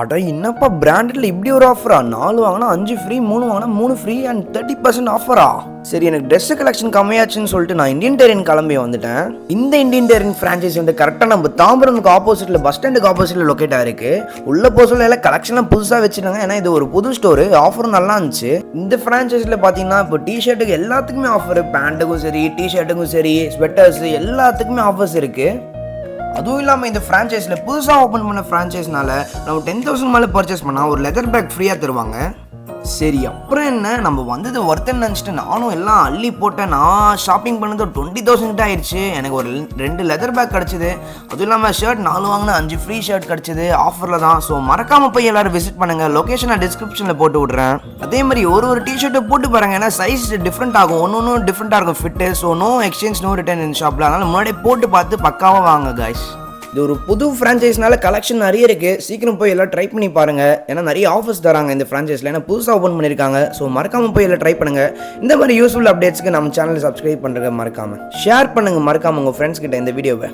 அட என்னப்பா பிராண்டட்ல இப்படி ஒரு ஆஃபரா? 4 வாங்கினா 5 ஃப்ரீ, 3 வாங்கினா 3 ஃப்ரீ அண்ட் 30% ஆஃபரா? சரி, எனக்கு ட்ரெஸ் கலெக்ஷன் கம்மியாச்சுன்னு சொல்லிட்டு நான் இந்தியன் டெரின் கிளம்பி வந்துட்டேன். இந்த இந்தியன் டெரின் பிரான்ச்சைஸ் வந்து கரெக்டாக நம்ம தாம்பரமுக்கு ஆப்போசிட்ல பஸ் ஸ்டாண்டுக்கு ஆப்போசிட்ல லொக்கேட் ஆயிருக்கு. உள்ள போக சொல்ல எல்லாம் கலெக்ஷன்லாம் புதுசாக வச்சிருக்காங்க. ஏன்னா இது ஒரு புது ஸ்டோர், ஆஃபரும் நல்லா இருந்துச்சு. இந்த பிரான்ச்சைஸ்ல பார்த்தீங்கன்னா இப்போ டிஷர்ட்டுக்கு எல்லாத்துக்குமே ஆஃபர், பேண்ட்டுக்கும் சரி, டிஷர்ட்டுக்கும் சரி, ஸ்வெட்டர்ஸ் எல்லாத்துக்குமே ஆஃபர்ஸ் இருக்கு. அதுவும் இல்லாமல் இந்த ஃப்ரான்ச்சைஸில் புதுசாக ஓப்பன் பண்ண ஃப்ரான்ச்சைஸ்னால நம்ம 10,000 மேலே பர்ச்சேஸ் பண்ணால் ஒரு லெதர் பேக் ஃப்ரீயாக தருவாங்க. சரி, அப்புறம் என்ன, நம்ம வந்தது ஒருத்தன்னு நினச்சிட்டு நானும் எல்லாம் அள்ளி போட்டேன். நான் ஷாப்பிங் பண்ணது ஒரு 20,000 கிட்ட ஆயிடுச்சு. எனக்கு ஒரு 2 லெதர் பேக் கிடச்சிது. அதுவும் இல்லாமல் ஷர்ட் 4 வாங்கினா 5 ஃப்ரீ ஷர்ட் கிடச்சிது, ஆஃபரில் தான். ஸோ மறக்காமல் போய் எல்லோரும் விசிட் பண்ணுங்கள். லொக்கேஷன் நான் டிஸ்கிரிப்ஷனில் போட்டு விட்றேன். அதே மாதிரி ஒரு டிஷர்ட்டை போட்டு பாருங்கள், ஏன்னா சைஸ் டிஃப்ரெண்ட் ஆகும், ஒன்று டிஃப்ரெண்ட்டாக இருக்கும் fit. So no exchange, no return இந்த ஷாப்பில். அதனால் முன்னாடியே போட்டு பார்த்து பக்காவாக வாங்க காய்ஸ். இது ஒரு புது ஃப்ரான்ச்சைஸ்னால கலெக்ஷன் நிறைய இருக்குது. சீக்கிரம் போய் எல்லாம் ட்ரை பண்ணி பாருங்கள். ஏன்னா நிறைய ஆஃபர்ஸ் தராங்க இந்த ஃப்ரான்ச்சைஸில், ஏன்னா புதுசாக ஓப்பன் பண்ணியிருக்காங்க. ஸோ மறக்காமல் போய் எல்லாம் ட்ரை பண்ணுங்கள். இந்த மாதிரி யூஸ்ஃபுல் அப்டேட்ஸ்க்கு நம்ம சேனலை சப்ஸ்கிரைப் பண்ணுறங்க மறக்காமல். ஷேர் பண்ணுங்கள் மறக்காமல் உங்கள் ஃப்ரெண்ட்ஸ் கிட்ட இந்த வீடியோவை.